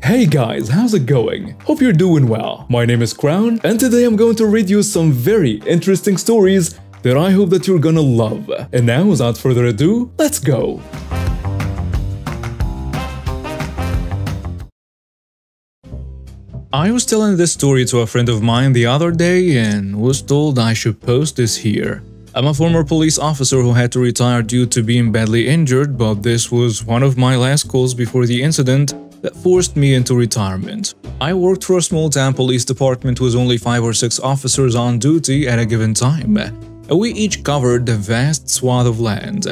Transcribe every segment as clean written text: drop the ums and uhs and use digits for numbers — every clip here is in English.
Hey guys, how's it going? Hope you're doing well. My name is Crown, and today I'm going to read you some very interesting stories that I hope that you're gonna love. And now, without further ado, let's go! I was telling this story to a friend of mine the other day and was told I should post this here. I'm a former police officer who had to retire due to being badly injured, but this was one of my last calls before the incident that forced me into retirement. I worked for a small-town police department with only 5 or 6 officers on duty at a given time, and we each covered a vast swath of land.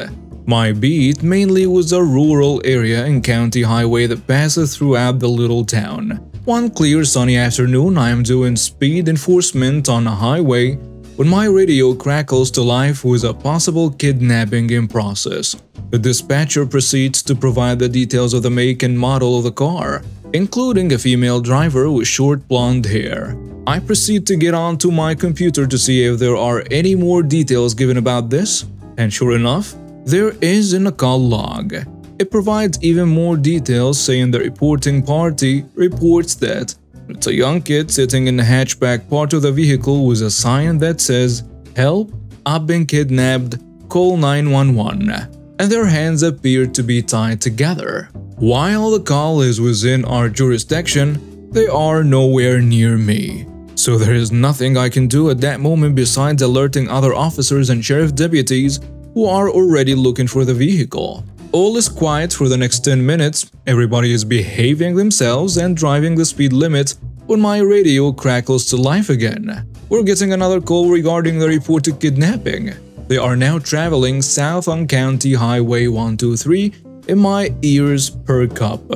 My beat mainly was a rural area and county highway that passes throughout the little town. One clear sunny afternoon, I am doing speed enforcement on a highway when my radio crackles to life with a possible kidnapping in process. The dispatcher proceeds to provide the details of the make and model of the car, including a female driver with short blonde hair. I proceed to get onto my computer to see if there are any more details given about this, and sure enough, there is in the call log. It provides even more details, saying the reporting party reports that it's a young kid sitting in the hatchback part of the vehicle with a sign that says, "Help, I've been kidnapped, call 911." And their hands appear to be tied together. While the call is within our jurisdiction, they are nowhere near me. So there is nothing I can do at that moment besides alerting other officers and sheriff deputies who are already looking for the vehicle. All is quiet for the next 10 minutes, everybody is behaving themselves and driving the speed limit when my radio crackles to life again. We're getting another call regarding the reported kidnapping. They are now traveling south on County Highway 123, and my ears perk up.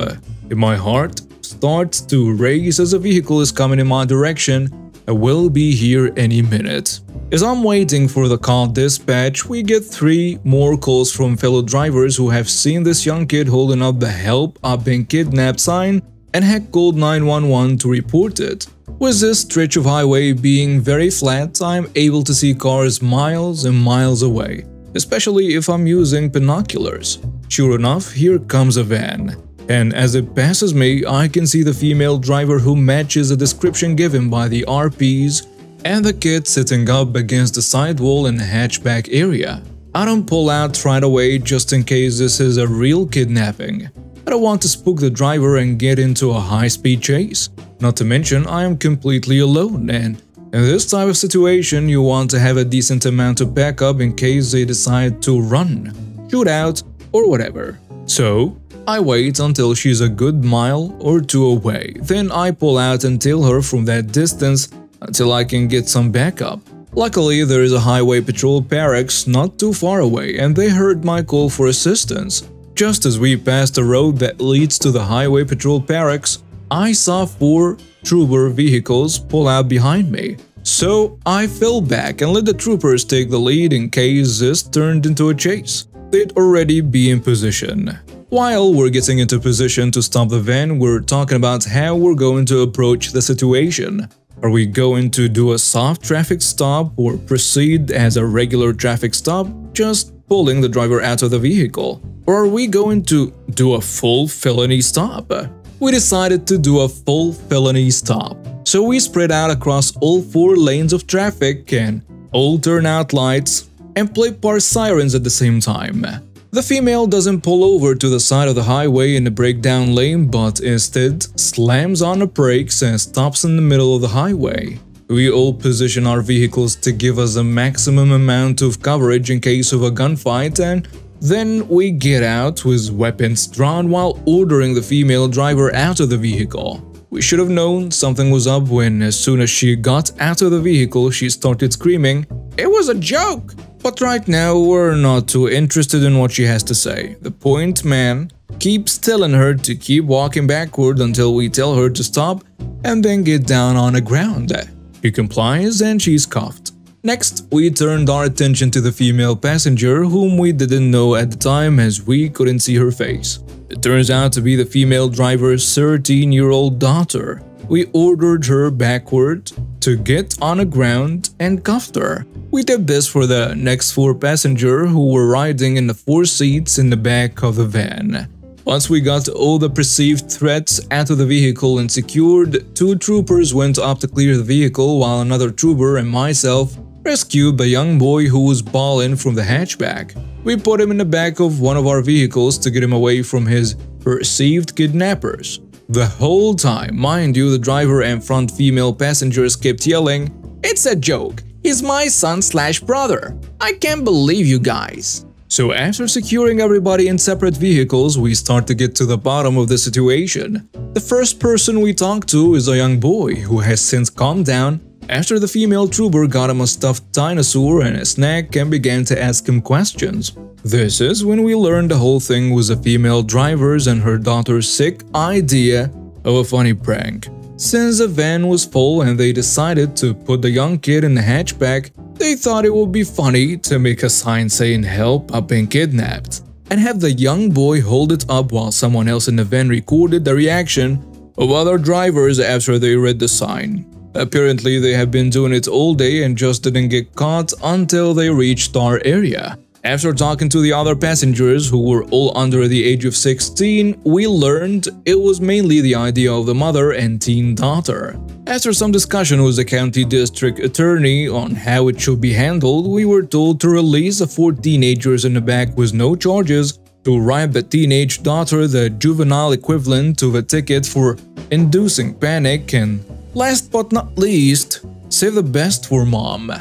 And my heart starts to race as a vehicle is coming in my direction and will be here any minute. As I'm waiting for the call dispatch, we get 3 more calls from fellow drivers who have seen this young kid holding up the "Help, I've been kidnapped" sign and had called 911 to report it. With this stretch of highway being very flat, I'm able to see cars miles and miles away, especially if I'm using binoculars. Sure enough, here comes a van. And as it passes me, I can see the female driver who matches the description given by the RPs and the kid sitting up against the sidewall in the hatchback area. I don't pull out right away just in case this is a real kidnapping. I don't want to spook the driver and get into a high-speed chase. Not to mention, I am completely alone, and in this type of situation, you want to have a decent amount of backup in case they decide to run, shoot out, or whatever. So, I wait until she's a good mile or 2 away, then I pull out and tail her from that distance until I can get some backup. Luckily, there is a highway patrol barracks not too far away, and they heard my call for assistance. Just as we passed the road that leads to the highway patrol barracks, I saw 4 trooper vehicles pull out behind me. So I fell back and let the troopers take the lead in case this turned into a chase. They'd already be in position. While we're getting into position to stop the van, we're talking about how we're going to approach the situation. Are we going to do a soft traffic stop or proceed as a regular traffic stop, just pulling the driver out of the vehicle? Or are we going to do a full felony stop? We decided to do a full felony stop. So we spread out across all 4 lanes of traffic and all turnout lights and play park sirens at the same time. The female doesn't pull over to the side of the highway in the breakdown lane, but instead slams on the brakes and stops in the middle of the highway. We all position our vehicles to give us a maximum amount of coverage in case of a gunfight, and then we get out with weapons drawn while ordering the female driver out of the vehicle. We should have known something was up when, as soon as she got out of the vehicle, she started screaming, "It was a joke!" But right now, we're not too interested in what she has to say. The point man keeps telling her to keep walking backward until we tell her to stop and then get down on the ground. She complies and she's cuffed. Next, we turned our attention to the female passenger, whom we didn't know at the time as we couldn't see her face. It turns out to be the female driver's 13-year-old daughter. We ordered her backward to get on the ground and cuffed her. We did this for the next 4 passengers who were riding in the 4 seats in the back of the van. Once we got all the perceived threats out of the vehicle and secured, 2 troopers went up to clear the vehicle while another trooper and myself rescued the young boy who was bawling from the hatchback. We put him in the back of one of our vehicles to get him away from his perceived kidnappers. The whole time, mind you, the driver and front female passengers kept yelling, "It's a joke! He's my son/brother! I can't believe you guys!" So after securing everybody in separate vehicles, we start to get to the bottom of the situation. The first person we talk to is a young boy who has since calmed down after the female trooper got him a stuffed dinosaur and a snack and began to ask him questions. This is when we learned the whole thing was a female driver's and her daughter's sick idea of a funny prank. Since the van was full and they decided to put the young kid in the hatchback, they thought it would be funny to make a sign saying "Help, I've been kidnapped" and have the young boy hold it up while someone else in the van recorded the reaction of other drivers after they read the sign. Apparently, they have been doing it all day and just didn't get caught until they reached our area. After talking to the other passengers, who were all under the age of 16, we learned it was mainly the idea of the mother and teen daughter. After some discussion with the county district attorney on how it should be handled, we were told to release the 4 teenagers in the back with no charges, to write the teenage daughter the juvenile equivalent of a ticket for inducing panic, and last but not least, save the best for mom.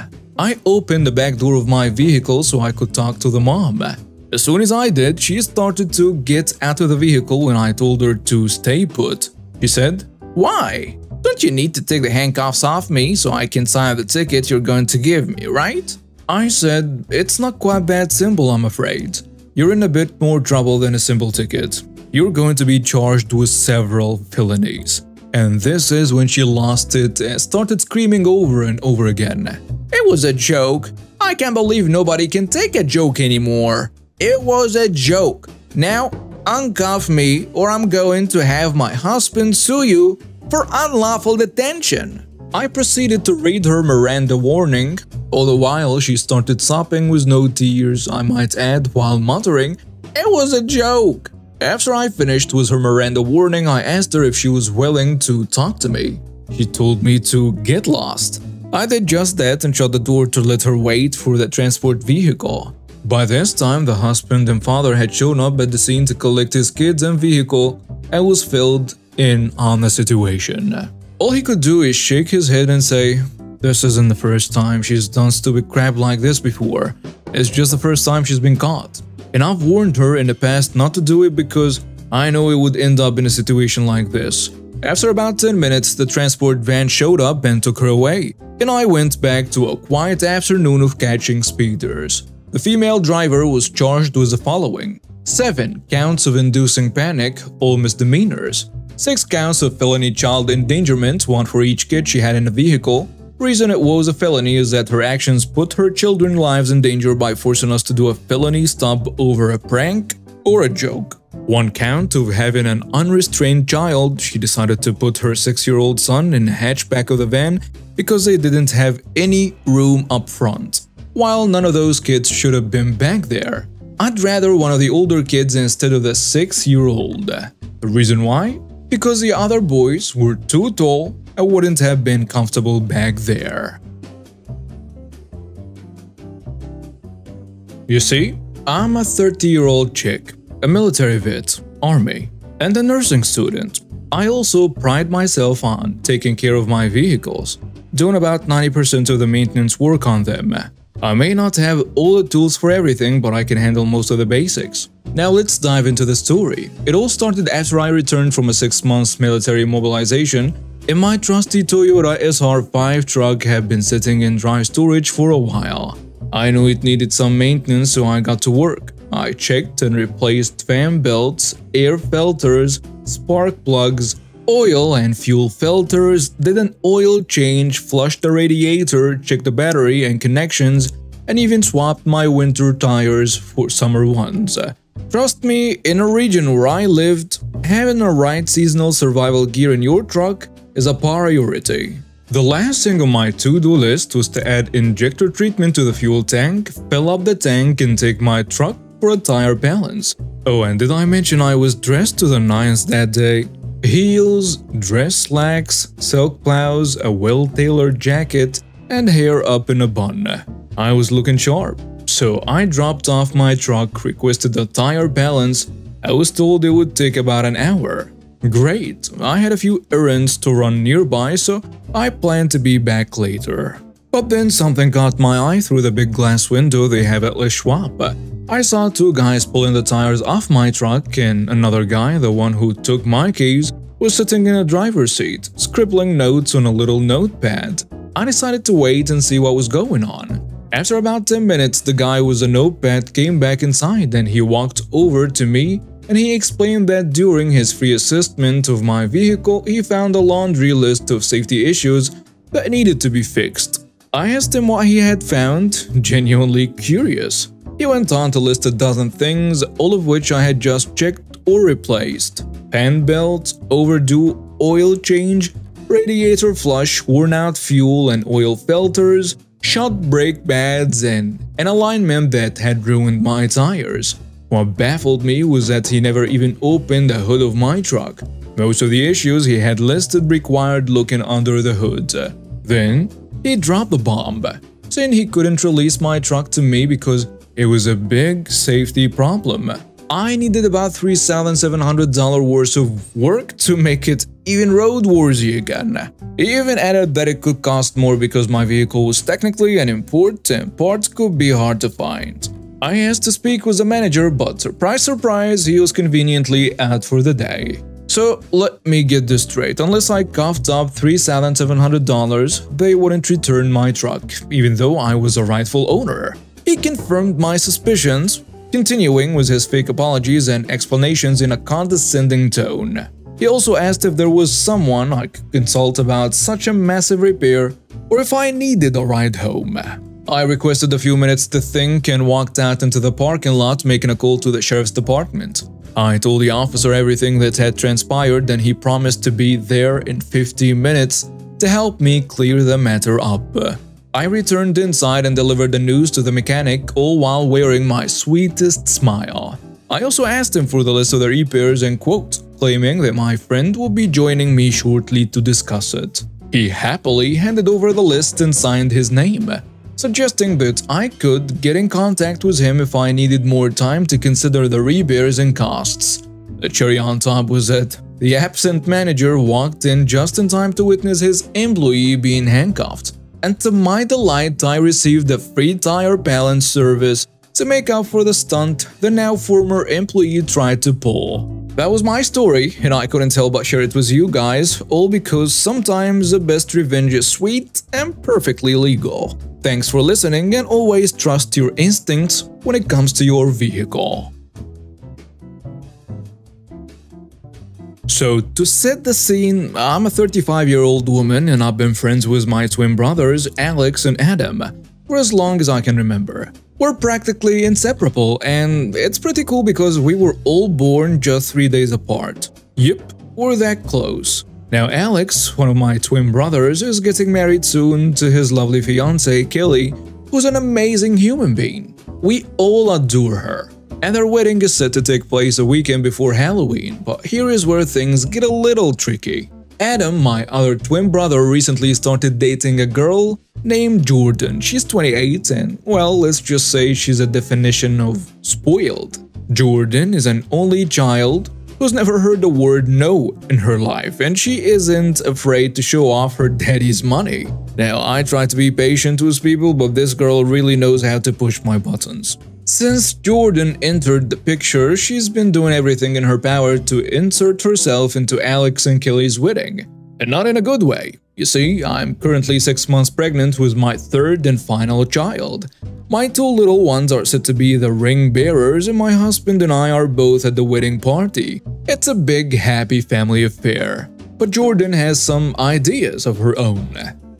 I opened the back door of my vehicle so I could talk to the mom. As soon as I did, she started to get out of the vehicle when I told her to stay put. She said, "Why? Don't you need to take the handcuffs off me so I can sign the ticket you're going to give me, right?" I said, "It's not quite that simple, I'm afraid. You're in a bit more trouble than a simple ticket. You're going to be charged with several felonies." And this is when she lost it and started screaming over and over again. "It was a joke. I can't believe nobody can take a joke anymore. It was a joke. Now, uncuff me or I'm going to have my husband sue you for unlawful detention." I proceeded to read her Miranda warning. All the while, she started sobbing with no tears, I might add, while muttering, "It was a joke." After I finished with her Miranda warning, I asked her if she was willing to talk to me. She told me to get lost. I did just that and shut the door to let her wait for the transport vehicle. By this time, the husband and father had shown up at the scene to collect his kids and vehicle and was filled in on the situation. All he could do is shake his head and say, "This isn't the first time she's done stupid crap like this before. It's just the first time she's been caught. And I've warned her in the past not to do it because I know it would end up in a situation like this." After about 10 minutes, the transport van showed up and took her away, and I went back to a quiet afternoon of catching speeders. The female driver was charged with the following: 7 counts of inducing panic, all misdemeanors, 6 counts of felony child endangerment, 1 for each kid she had in the vehicle. Reason it was a felony is that her actions put her children's lives in danger by forcing us to do a felony stop over a prank or a joke. 1 count of having an unrestrained child. She decided to put her 6-year-old son in the hatchback of the van because they didn't have any room up front, while none of those kids should have been back there. I'd rather one of the older kids instead of the 6-year-old. The reason why? Because the other boys were too tall and wouldn't have been comfortable back there. You see, I'm a 30-year-old chick, a military vet, army, and a nursing student. I also pride myself on taking care of my vehicles, doing about 90% of the maintenance work on them. I may not have all the tools for everything, but I can handle most of the basics. Now let's dive into the story. It all started after I returned from a 6-month military mobilization, and my trusty Toyota SR5 truck had been sitting in dry storage for a while. I knew it needed some maintenance, so I got to work. I checked and replaced fan belts, air filters, spark plugs, oil and fuel filters, did an oil change, flushed the radiator, checked the battery and connections, and even swapped my winter tires for summer ones. Trust me, in a region where I lived, having the right seasonal survival gear in your truck is a priority. The last thing on my to-do list was to add injector treatment to the fuel tank, fill up the tank and take my truck for a tire balance. Oh, and did I mention I was dressed to the nines that day? Heels, dress slacks, silk blouse, a well-tailored jacket, and hair up in a bun. I was looking sharp. So I dropped off my truck, requested a tire balance. I was told it would take about an hour. Great, I had a few errands to run nearby, so I planned to be back later. But then something caught my eye through the big glass window they have at Le Schwab. I saw two guys pulling the tires off my truck, and another guy, the one who took my keys, was sitting in a driver's seat, scribbling notes on a little notepad. I decided to wait and see what was going on. After about 10 minutes, the guy with the notepad came back inside and he walked over to me and he explained that during his free assessment of my vehicle, he found a laundry list of safety issues that needed to be fixed. I asked him what he had found, genuinely curious. He went on to list a dozen things, all of which I had just checked or replaced. Fan belt, overdue oil change, radiator flush, worn out fuel and oil filters, shot brake pads, and an alignment that had ruined my tires. What baffled me was that he never even opened the hood of my truck. Most of the issues he had listed required looking under the hood. Then, he dropped the bomb, saying he couldn't release my truck to me because it was a big safety problem. I needed about $3,700 worth of work to make it even roadworthy again. He even added that it could cost more because my vehicle was technically an import and parts could be hard to find. I asked to speak with the manager, but surprise surprise, he was conveniently out for the day. So let me get this straight, unless I coughed up $3,700, they wouldn't return my truck, even though I was a rightful owner. He confirmed my suspicions, continuing with his fake apologies and explanations in a condescending tone. He also asked if there was someone I could consult about such a massive repair or if I needed a ride home. I requested a few minutes to think and walked out into the parking lot, making a call to the sheriff's department. I told the officer everything that had transpired and he promised to be there in 15 minutes to help me clear the matter up. I returned inside and delivered the news to the mechanic, all while wearing my sweetest smile. I also asked him for the list of the repairs and quote, claiming that my friend will be joining me shortly to discuss it. He happily handed over the list and signed his name, suggesting that I could get in contact with him if I needed more time to consider the repairs and costs. The cherry on top was that the absent manager walked in just in time to witness his employee being handcuffed. And to my delight, I received a free tire balance service to make up for the stunt the now former employee tried to pull. That was my story, and I couldn't help but share it with you guys, all because sometimes the best revenge is sweet and perfectly legal. Thanks for listening, and always trust your instincts when it comes to your vehicle. So, to set the scene, I'm a 35-year-old woman and I've been friends with my twin brothers, Alex and Adam, for as long as I can remember. We're practically inseparable, and it's pretty cool because we were all born just 3 days apart. Yep, we're that close. Now Alex, one of my twin brothers, is getting married soon to his lovely fiancée Kelly, who's an amazing human being. We all adore her. And their wedding is set to take place a weekend before Halloween, but here is where things get a little tricky. Adam, my other twin brother, recently started dating a girl named Jordan. She's 28 and, well, let's just say she's a definition of spoiled. Jordan is an only child who's never heard the word no in her life, and she isn't afraid to show off her daddy's money. Now, I try to be patient with people, but this girl really knows how to push my buttons. Since Jordan entered the picture, she's been doing everything in her power to insert herself into Alex and Kelly's wedding. And not in a good way. You see, I'm currently 6 months pregnant with my third and final child. My two little ones are set to be the ring bearers, and my husband and I are both at the wedding party. It's a big, happy family affair. But Jordan has some ideas of her own.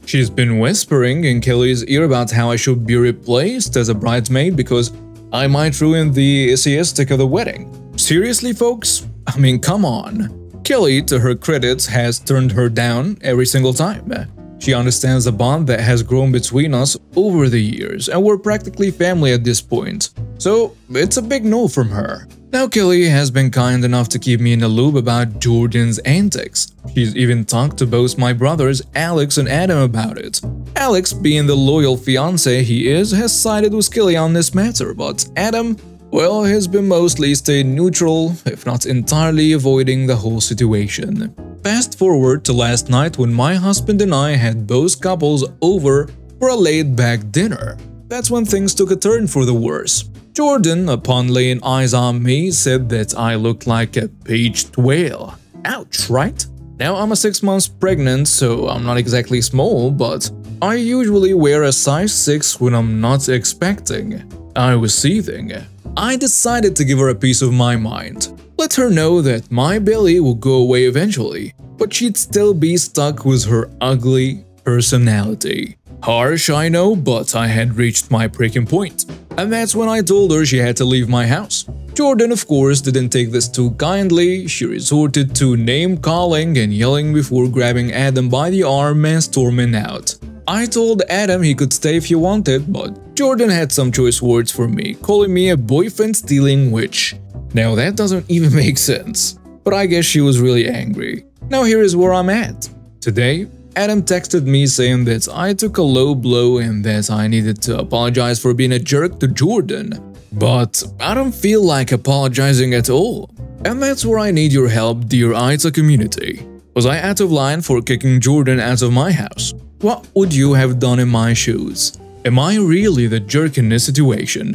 She's been whispering in Kelly's ear about how I should be replaced as a bridesmaid because I might ruin the aesthetic of the wedding. Seriously, folks? I mean, come on. Kelly, to her credit, has turned her down every single time. She understands the bond that has grown between us over the years, and we're practically family at this point. So it's a big no from her. Now Kelly has been kind enough to keep me in the loop about Jordan's antics. She's even talked to both my brothers Alex and Adam about it. Alex, being the loyal fiancé he is, has sided with Kelly on this matter, but Adam, well, has been mostly stayed neutral, if not entirely avoiding the whole situation. Fast forward to last night when my husband and I had both couples over for a laid-back dinner. That's when things took a turn for the worse. Jordan, upon laying eyes on me, said that I looked like a beached whale. Ouch, right? Now I'm 6 months pregnant, so I'm not exactly small, but I usually wear a size 6 when I'm not expecting. I was seething. I decided to give her a piece of my mind. Let her know that my belly will go away eventually, but she'd still be stuck with her ugly personality. Harsh, I know, but I had reached my breaking point. And that's when I told her she had to leave my house. Jordan, of course, didn't take this too kindly. She resorted to name-calling and yelling before grabbing Adam by the arm and storming out. I told Adam he could stay if he wanted, but Jordan had some choice words for me, calling me a boyfriend-stealing witch. Now that doesn't even make sense, but I guess she was really angry. Now here is where I'm at. Today, Adam texted me saying that I took a low blow and that I needed to apologize for being a jerk to Jordan. But I don't feel like apologizing at all. And that's where I need your help, dear ITA community. Was I out of line for kicking Jordan out of my house? What would you have done in my shoes? Am I really the jerk in this situation?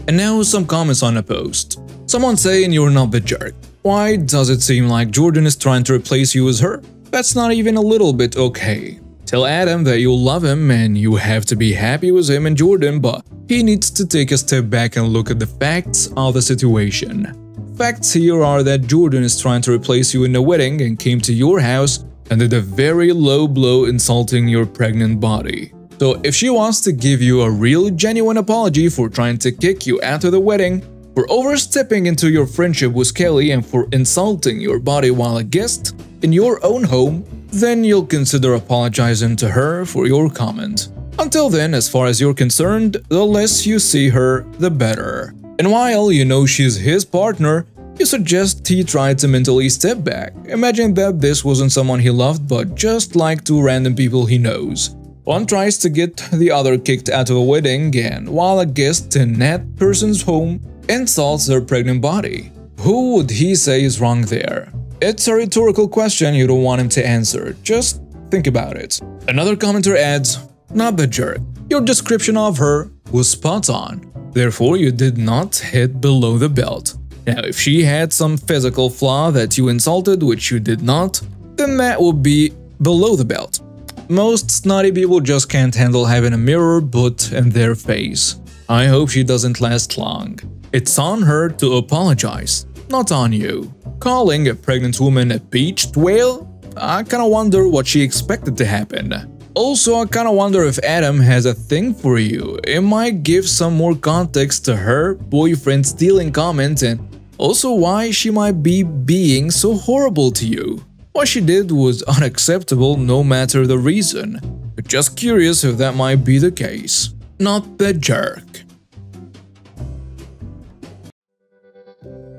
And now some comments on a post. Someone saying you're not the jerk. Why does it seem like Jordan is trying to replace you as her? That's not even a little bit okay. Tell Adam that you love him and you have to be happy with him and Jordan, but he needs to take a step back and look at the facts of the situation. Facts here are that Jordan is trying to replace you in the wedding and came to your house and did a very low blow insulting your pregnant body. So if she wants to give you a real genuine apology for trying to kick you out of the wedding, for overstepping into your friendship with Kelly and for insulting your body while a guest in your own home, then you'll consider apologizing to her for your comment. Until then, as far as you're concerned, the less you see her, the better. And while you know she's his partner, you suggest he try to mentally step back. Imagine that this wasn't someone he loved but just like two random people he knows. One tries to get the other kicked out of a wedding, and while a guest in that person's home insults their pregnant body. Who would he say is wrong there? It's a rhetorical question you don't want him to answer, just think about it. Another commenter adds, not the jerk. Your description of her was spot on. Therefore, you did not hit below the belt. Now, if she had some physical flaw that you insulted, which you did not, then that would be below the belt. Most snotty people just can't handle having a mirror put in their face. I hope she doesn't last long. It's on her to apologize, not on you. Calling a pregnant woman a beached whale? I kinda wonder what she expected to happen. Also, I kinda wonder if Adam has a thing for you. It might give some more context to her boyfriend stealing comment and also why she might be being so horrible to you. What she did was unacceptable no matter the reason. But just curious if that might be the case. Not the jerk.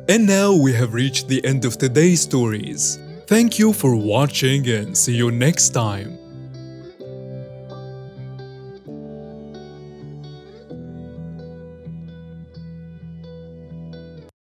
And now we have reached the end of today's stories. Thank you for watching and see you next time.